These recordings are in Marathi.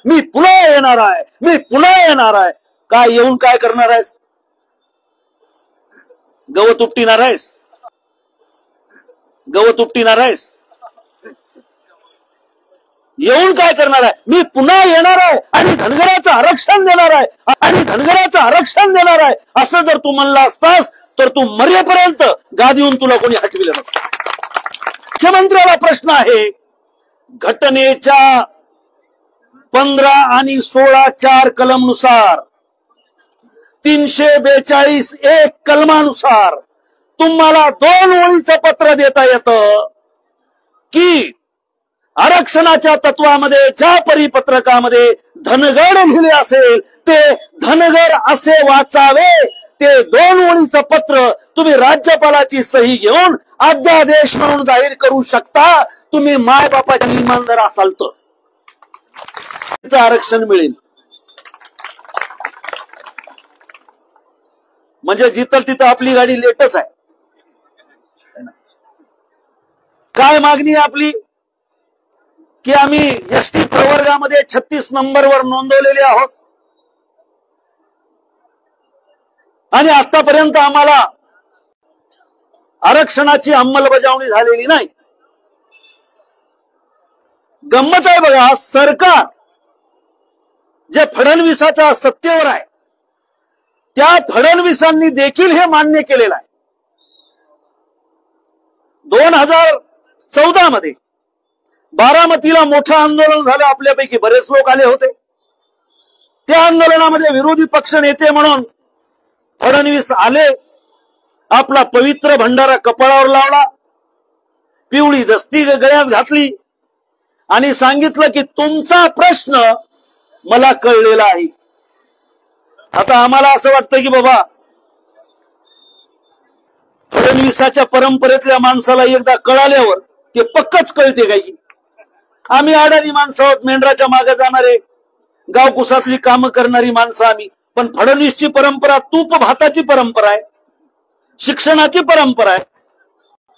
मी पुन्हा येणार आहे, मी पुन्हा येणार आहे. काय येऊन काय करणार आहेस? गवत उपटिणार आहेस? गवत उपटिणार आहेस? येऊन काय करणार आहे? मी पुन्हा येणार आहे आणि धनगराचं आरक्षण देणार आहे, आणि धनगराचं आरक्षण देणार आहे असं जर तू म्हणला असतास तर तू मरेपर्यंत गादीहून तुला कोणी हटविलं नसतं. मुख्यमंत्र्याला प्रश्न आहे, घटनेच्या 15 आणि 16(4) कलमनुसार 342(1) कलमानुसार तुम्हाला 2 ओळीचं पत्र देता येतं की आरक्षणाच्या तत्वामध्ये ज्या परिपत्रकामध्ये धनगर लिहिले असेल ते धनगर असे वाचावे. ते 2 ओळीचं पत्र तुम्ही राज्यपालाची सही घेऊन अध्यादेश म्हणून जाहीर करू शकता. तुम्ही मायबापाच्या इमानदार असाल तर आरक्षण मिळेल. म्हणजे जिथं तिथं आपली गाडी लेटच आहे. काय मागणी आहे आपली? की आम्ही एसटी प्रवर्गामध्ये 36 नंबरवर नोंदवलेले आहोत आणि आतापर्यंत आम्हाला आरक्षणाची अंमलबजावणी झालेली नाही. गंमत आहे बघा, सरकार जे फडणवीसाच्या सत्तेवर आहे त्या फडणवीसांनी देखील हे मान्य केलेलं आहे. 2014 मध्ये बारामतीला मोठं आंदोलन झालं. आपल्यापैकी बरेच लोक आले होते. त्या आंदोलनामध्ये विरोधी पक्ष नेते म्हणून फडणवीस आले, आपला पवित्र भंडारा कपाळावर लावला, पिवळी दस्ती गळ्यात घातली आणि सांगितलं की तुमचा प्रश्न मला कळलेला आहे. आता आम्हाला असं वाटतं की बाबा फडणवीसाच्या परंपरेतल्या माणसाला एकदा कळाल्यावर ते पक्कच कळते काही. आम्ही अडाणी माणसं आहोत, मेंढराच्या मागे जाणारे, गावकुसातली कामं करणारी माणसं आम्ही. पण फडणवीसची परंपरा तूप भाताची परंपरा आहे, शिक्षणाची परंपरा आहे.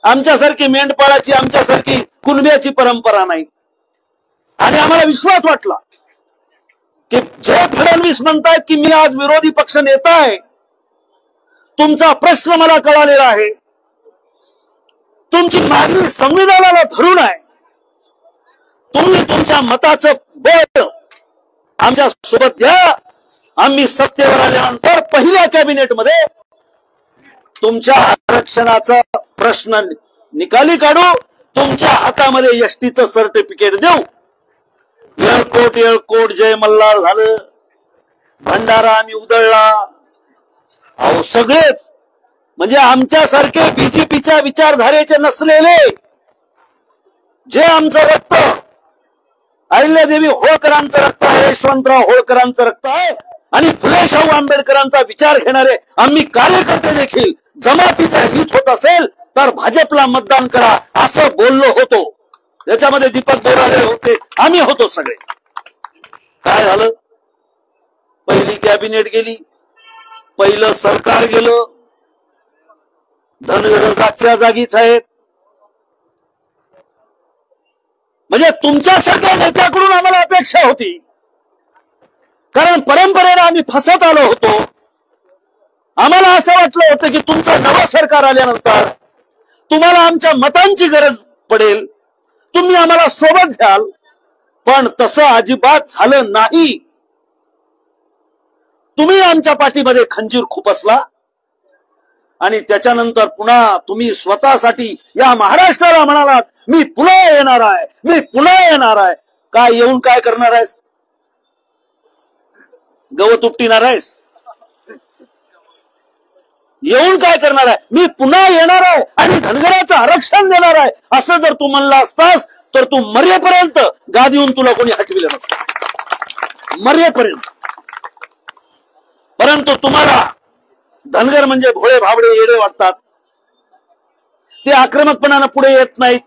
आमच्यासारखी मेंढपाळाची, आमच्यासारखी कुणब्याची परंपरा नाही. आणि आम्हाला विश्वास वाटला की जे फडणवीस म्हणतायत की मी आज विरोधी पक्ष नेता आहे, तुमचा प्रश्न मला कळालेला आहे, तुमची मागणी संविधानाला धरून आहे, तुम्ही तुमच्या मताचं बळ आमच्या सोबत द्या. आम्ही सत्तेवर आल्यानंतर पहिल्या कॅबिनेटमध्ये तुमच्या आरक्षणाचा प्रश्न निकाली काढू, तुमच्या हातामध्ये एसटीचं सर्टिफिकेट देऊ. येळकोट येळकोट जय मल्हार झालं, भंडारा आम्ही उधळला. अहो सगळेच म्हणजे आमच्यासारखे बीजेपीच्या विचारधारेचे नसलेले, जे आमचं रक्त अहिल्यादेवी होळकरांचं रक्त आहे, यशवंतराव होळकरांचं रक्त आहे आणि फुले शाहू आंबेडकरांचा विचार घेणारे आम्ही कार्यकर्ते देखील जमातीचं हित होत असेल तर भाजपला मतदान करा असं बोललो होतो. त्याच्यामध्ये दीपक बोराडे होते, आम्ही होतो सगळे. काय झालं? पहिली कॅबिनेट गेली, पहिलं सरकार गेलं, धनगर जागच्या जागीच आहेत. म्हणजे तुमच्यासारख्या नेत्याकडून आम्हाला अपेक्षा होती, कारण परंपरेला आम्ही फसत आलो होतो. आम्हाला असं वाटलं होतं की तुमचं नवं सरकार आल्यानंतर तुम्हाला आमच्या मतांची गरज पडेल, तुम्ही आम्हाला सोबत घ्याल. पण तसं अजिबात झालं नाही. तुम्ही आमच्या पाठीमध्ये खंजीर खुपसला आणि त्याच्यानंतर पुन्हा तुम्ही स्वतःसाठी या महाराष्ट्राला म्हणालात मी पुन्हा येणार आहे, मी पुन्हा येणार आहे. काय येऊन काय करणार आहेस? गवत उपटिणार आहेस? येऊन काय करणार आहे? मी पुन्हा येणार आहे आणि धनगराचं आरक्षण देणार आहे असं जर तू म्हणला असतास तर तू मरेपर्यंत गादीहून तुला कोणी हटविलं नसतं, मरेपर्यंत. परंतु तुम्हाला धनगर म्हणजे भोळे भाबडे येडे वाटतात. ते आक्रमकपणानं पुढे येत नाहीत.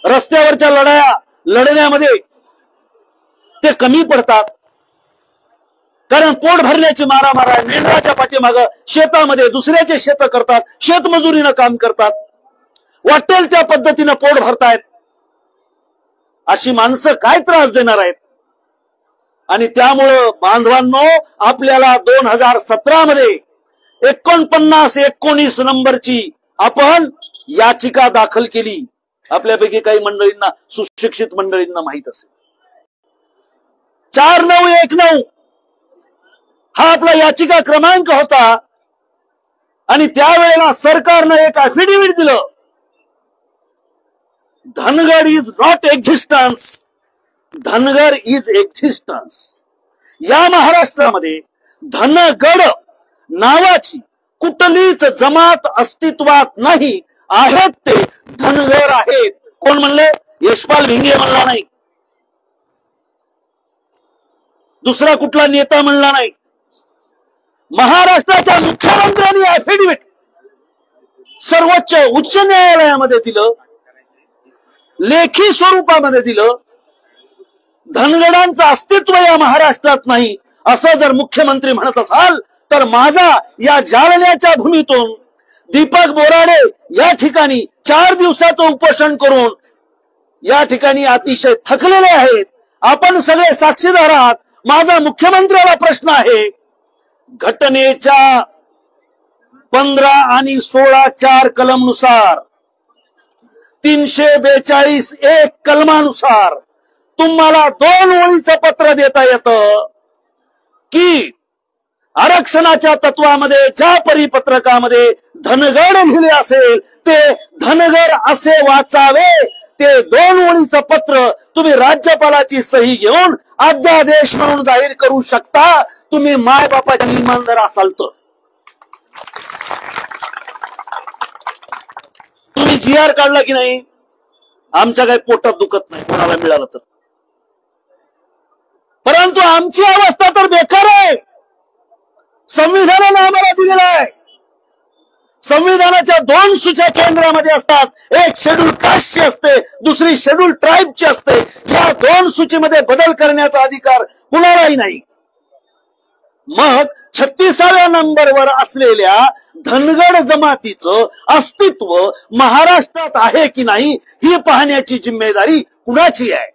रस्त्यावरच्या लढाया लढण्यामध्ये ते कमी पडतात, कारण पोट भरण्याची मारामार आहे. मेंढराच्या पाठीमागं शेतामध्ये दुसऱ्याचे शेत करतात, शेतमजुरीनं काम करतात, वाटेल त्या पद्धतीनं पोट भरतायत. अशी माणसं काय त्रास देणार आहेत? आणि त्यामुळं बांधवांनो, आपल्याला 2017 मध्ये 49-19 नंबरची आपण याचिका दाखल केली. आपल्यापैकी काही मंडळींना, सुशिक्षित मंडळींना माहित असेल. 4919 हा आपला याचिका क्रमांक होता. आणि त्यावेळेला सरकारनं एक ऍफिडेव्हिट दिलं, Dhangar is not existence, Dhangar is existence. या महाराष्ट्रामध्ये धनगड नावाची कुठलीच जमात अस्तित्वात नाही, आहेत ते धनगर आहेत. कोण म्हणले? यशपाल भिंगे म्हणला नाही, दुसरा कुठला नेता म्हणला नाही. महाराष्ट्राच्या मुख्यमंत्र्यांनी ऍफिडेव्हिट सर्वोच्च उच्च न्यायालयामध्ये दिलं, लेखी स्वरूपामध्ये दिलं. धनगरांचं अस्तित्व या महाराष्ट्रात नाही असं जर मुख्यमंत्री म्हणत असाल तर माझा या जालन्याच्या भूमीतून दीपक बोराडे या ठिकाणी 4 दिवसाचं उपोषण करून या ठिकाणी अतिशय थकलेले आहेत. आपण सगळे साक्षीदार आहात. माझा मुख्यमंत्र्याला प्रश्न आहे, घटनेच्या 15 आणि 16(4) कलमनुसार 342(1) कलमानुसार तुम्हाला 2 ओळीचं पत्र देता येतं की आरक्षणाच्या तत्वामध्ये ज्या परिपत्रकामध्ये धनगड लिहिले असेल ते धनगर असे वाचावे. ते 2 ओळीचं पत्र तुम्ही राज्यपालाची सही घेऊन अध्यादेश म्हणून जाहीर करू शकता, तुम्ही मायबापाचे इमानदार असाल तर. तुम्ही GR काढला की नाही, आमच्या काही पोटात दुखत नाही कोणाला मिळालं तर. परंतु आमची अवस्था तर बेकार आहे. संविधानाने आम्हाला दिलेला आहे. संविधानाच्या 2 सूच्या केंद्रामध्ये असतात, एक शेड्यूल कास्टची असते, दुसरी शेड्यूल ट्राईबची असते. या 2 सूचीमध्ये बदल करण्याचा अधिकार कुणालाही नाही. मग 36व्या नंबरवर असलेल्या धनगर जमातीचं अस्तित्व महाराष्ट्रात आहे की नाही ही पाहण्याची जिम्मेदारी कुणाची आहे?